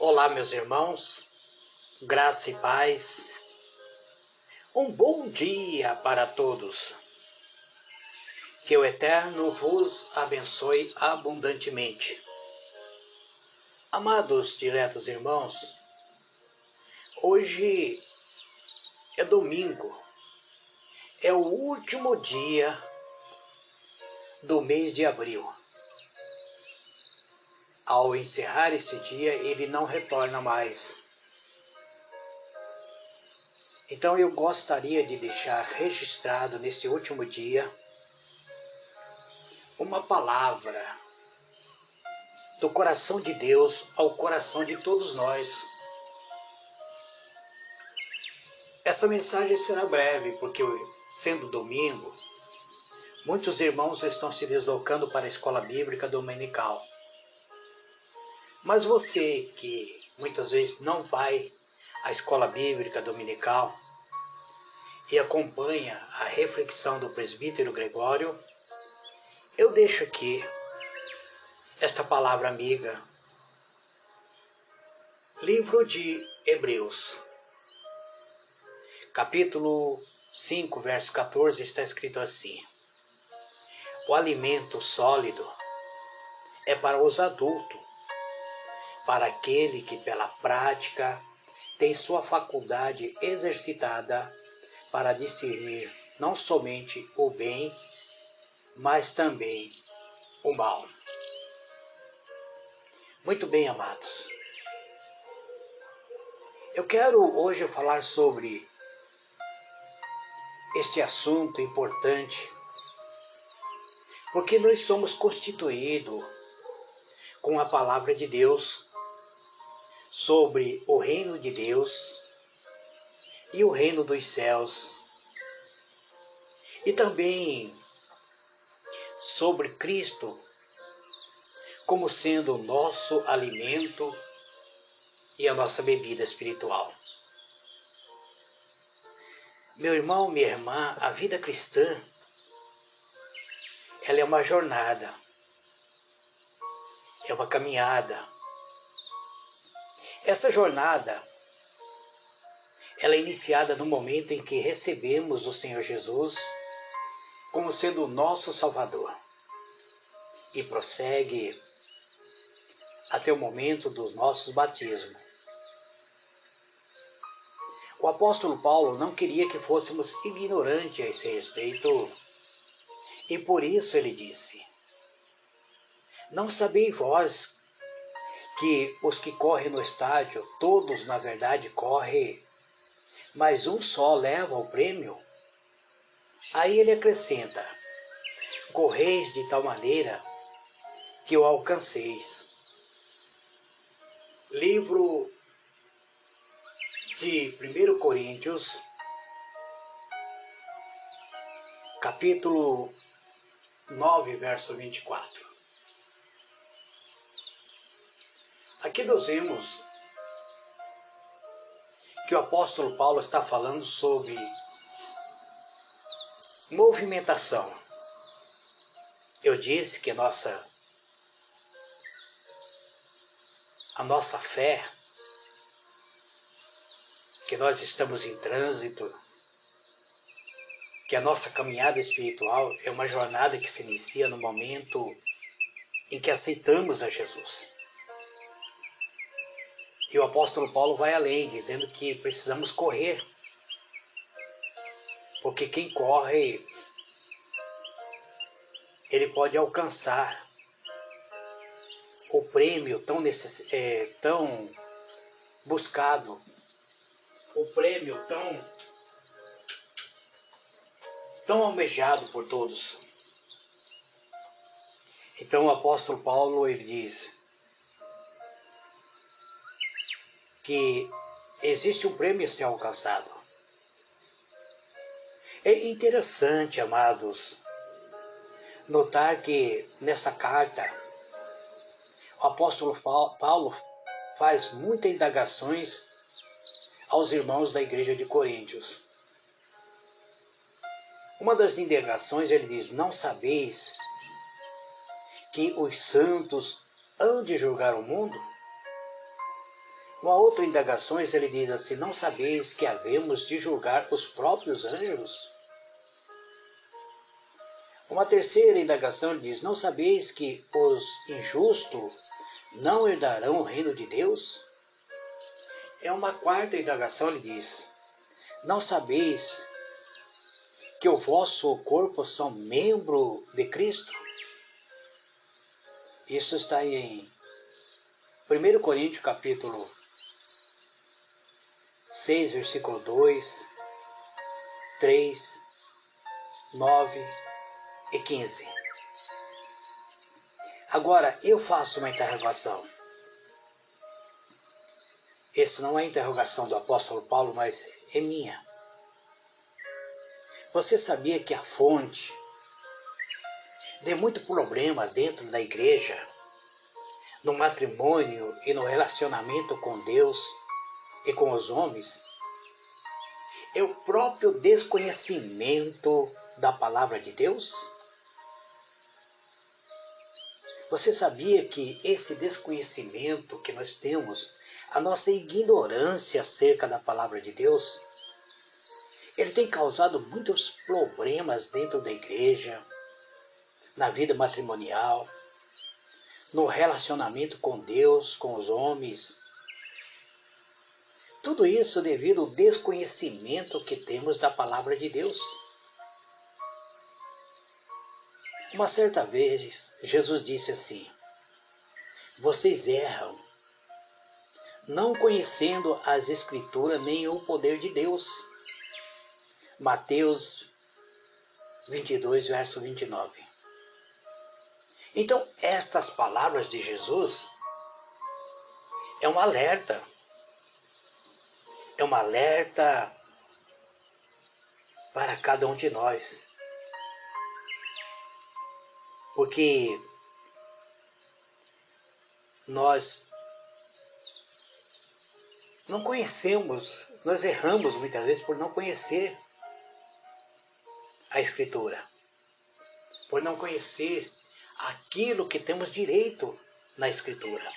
Olá, meus irmãos, graça e paz. Um bom dia para todos. Que o Eterno vos abençoe abundantemente. Amados diletos irmãos, hoje é domingo, é o último dia do mês de abril. Ao encerrar esse dia, ele não retorna mais. Então eu gostaria de deixar registrado nesse último dia uma palavra do coração de Deus ao coração de todos nós. Essa mensagem será breve, porque sendo domingo, muitos irmãos estão se deslocando para a escola bíblica dominical. Mas você que muitas vezes não vai à escola bíblica dominical e acompanha a reflexão do presbítero Gregório, eu deixo aqui esta palavra amiga. Livro de Hebreus, capítulo 5, verso 14, está escrito assim: o alimento sólido é para os adultos, para aquele que pela prática tem sua faculdade exercitada para discernir não somente o bem, mas também o mal. Muito bem, amados. Eu quero hoje falar sobre este assunto importante, porque nós somos constituídos com a palavra de Deus sobre o reino de Deus e o reino dos céus, e também sobre Cristo como sendo o nosso alimento e a nossa bebida espiritual. Meu irmão, minha irmã, a vida cristã, ela é uma jornada, é uma caminhada. Essa jornada, ela é iniciada no momento em que recebemos o Senhor Jesus como sendo o nosso Salvador e prossegue até o momento dos nossos batismos. O apóstolo Paulo não queria que fôssemos ignorantes a esse respeito, e por isso ele disse: não sabeis vós que os que correm no estádio, todos na verdade correm, mas um só leva o prêmio? Aí ele acrescenta: correis de tal maneira que o alcanceis. Livro de 1 Coríntios, capítulo 9, verso 24. Aqui nós vemos que o apóstolo Paulo está falando sobre movimentação. Eu disse que a nossa fé, que nós estamos em trânsito, que a nossa caminhada espiritual é uma jornada que se inicia no momento em que aceitamos a Jesus. E o apóstolo Paulo vai além, dizendo que precisamos correr, porque quem corre, ele pode alcançar o prêmio tão buscado, o prêmio tão almejado por todos. Então o apóstolo Paulo, ele diz que existe um prêmio a ser alcançado. É interessante, amados, notar que nessa carta o apóstolo Paulo faz muitas indagações aos irmãos da igreja de Coríntios. Uma das indagações ele diz: não sabeis que os santos hão de julgar o mundo? Uma outra indagação, ele diz assim: não sabeis que havemos de julgar os próprios anjos? Uma terceira indagação, ele diz: não sabeis que os injustos não herdarão o reino de Deus? É uma quarta indagação, ele diz: não sabeis que o vosso corpo são membro de Cristo? Isso está em 1 Coríntios capítulo 6, versículo 2, 3, 9 e 15. Agora, eu faço uma interrogação. Essa não é a interrogação do apóstolo Paulo, mas é minha. Você sabia que a fonte de muito problema dentro da igreja, no matrimônio e no relacionamento com Deus e com os homens, é o próprio desconhecimento da palavra de Deus? Você sabia que esse desconhecimento que nós temos, a nossa ignorância acerca da palavra de Deus, ele tem causado muitos problemas dentro da igreja, na vida matrimonial, no relacionamento com Deus, com os homens. Tudo isso devido ao desconhecimento que temos da palavra de Deus. Uma certa vez, Jesus disse assim: vocês erram, não conhecendo as Escrituras nem o poder de Deus. Mateus 22, verso 29. Então, estas palavras de Jesus é um alerta. É um alerta para cada um de nós. Porque nós não conhecemos, nós erramos muitas vezes por não conhecer a Escritura, por não conhecer aquilo que temos direito na Escritura.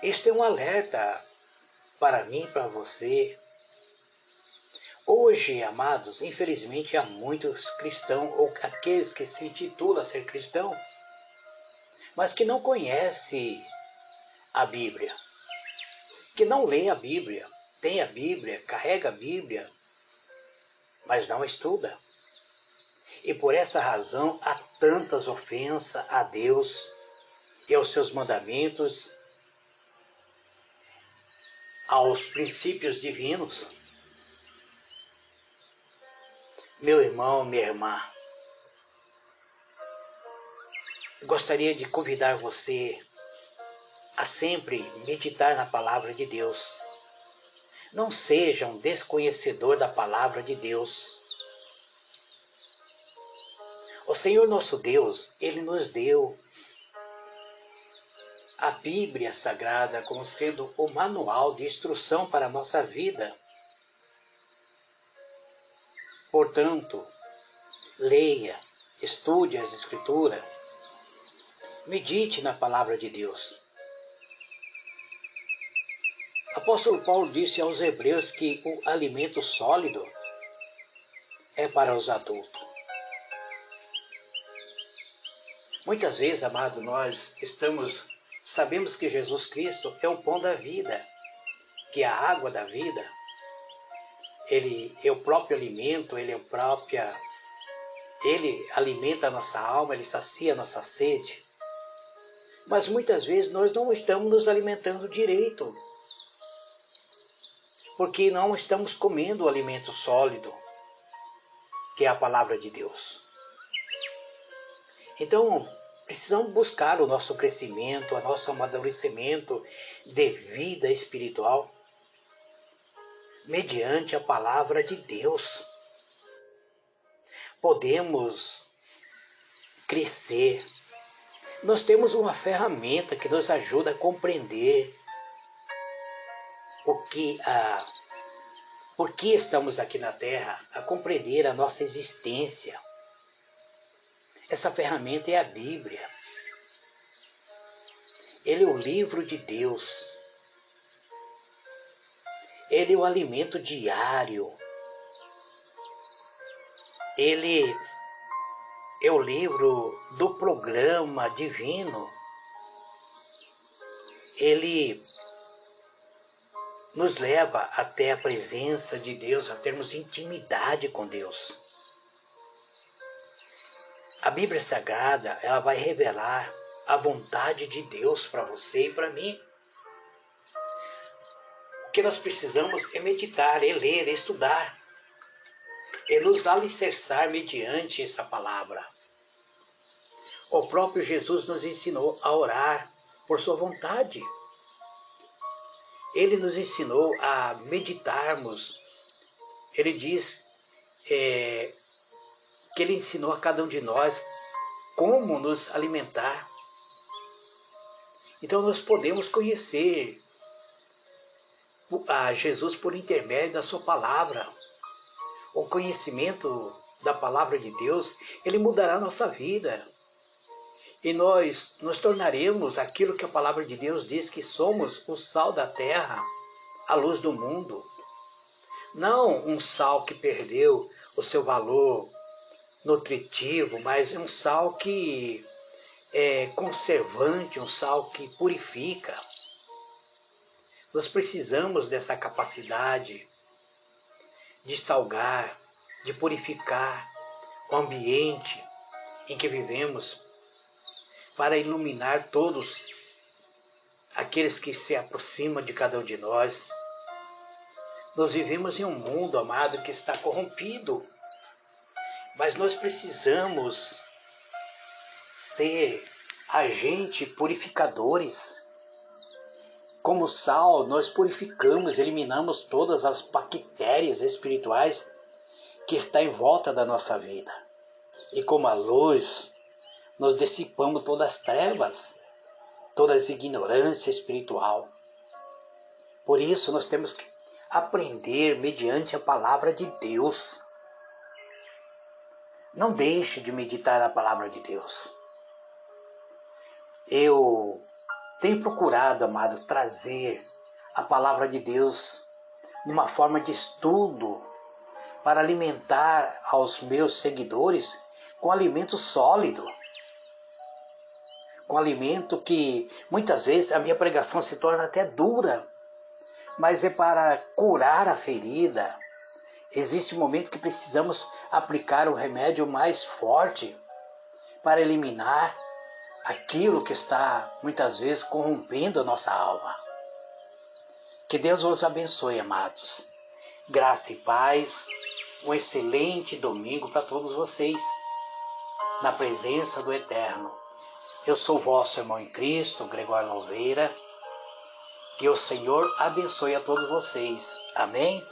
Este é um alerta para mim e para você. Hoje, amados, infelizmente há muitos cristãos, ou aqueles que se intitulam ser cristão, mas que não conhecem a Bíblia, que não lê a Bíblia, tem a Bíblia, carrega a Bíblia, mas não estuda. E por essa razão há tantas ofensas a Deus e aos seus mandamentos, aos princípios divinos. Meu irmão, minha irmã, gostaria de convidar você a sempre meditar na palavra de Deus. Não seja um desconhecedor da palavra de Deus. O Senhor nosso Deus, Ele nos deu a Bíblia Sagrada como sendo o manual de instrução para a nossa vida. Portanto, leia, estude as Escrituras, medite na palavra de Deus. Apóstolo Paulo disse aos Hebreus que o alimento sólido é para os adultos. Muitas vezes, amado, nós sabemos que Jesus Cristo é o pão da vida, que é a água da vida. Ele é o próprio alimento, ele alimenta a nossa alma, ele sacia a nossa sede. Mas muitas vezes nós não estamos nos alimentando direito, porque não estamos comendo o alimento sólido, que é a palavra de Deus. Então, precisamos buscar o nosso crescimento, o nosso amadurecimento de vida espiritual, mediante a palavra de Deus. Podemos crescer. Nós temos uma ferramenta que nos ajuda a compreender por que estamos aqui na Terra, a compreender a nossa existência. Essa ferramenta é a Bíblia. Ele é o livro de Deus. Ele é o alimento diário. Ele é o livro do programa divino. Ele nos leva até a presença de Deus, a termos intimidade com Deus. A Bíblia Sagrada, ela vai revelar a vontade de Deus para você e para mim. O que nós precisamos é meditar, é ler, é estudar, é nos alicerçar mediante essa palavra. O próprio Jesus nos ensinou a orar por sua vontade. Ele nos ensinou a meditarmos. Ele diz que Ele ensinou a cada um de nós como nos alimentar. Então nós podemos conhecer a Jesus por intermédio da sua palavra. O conhecimento da palavra de Deus, ele mudará a nossa vida. E nós nos tornaremos aquilo que a palavra de Deus diz, que somos o sal da terra, a luz do mundo. Não um sal que perdeu o seu valor nutritivo, mas um sal que é conservante, um sal que purifica. Nós precisamos dessa capacidade de salgar, de purificar o ambiente em que vivemos, para iluminar todos aqueles que se aproximam de cada um de nós. Nós vivemos em um mundo, amado, que está corrompido, mas nós precisamos ser agentes purificadores. Como sal, nós purificamos, eliminamos todas as bactérias espirituais que estão em volta da nossa vida. E como a luz, nós dissipamos todas as trevas, toda a ignorância espiritual. Por isso, nós temos que aprender mediante a palavra de Deus. Não deixe de meditar a palavra de Deus. Eu tenho procurado, amado, trazer a palavra de Deus numa forma de estudo para alimentar aos meus seguidores com alimento sólido. Com alimento que muitas vezes a minha pregação se torna até dura, mas é para curar a ferida. Existe um momento que precisamos aplicar o remédio mais forte para eliminar aquilo que está muitas vezes corrompendo a nossa alma. Que Deus os abençoe, amados. Graça e paz, um excelente domingo para todos vocês, na presença do Eterno. Eu sou o vosso irmão em Cristo, Gregório Louveira. Que o Senhor abençoe a todos vocês. Amém?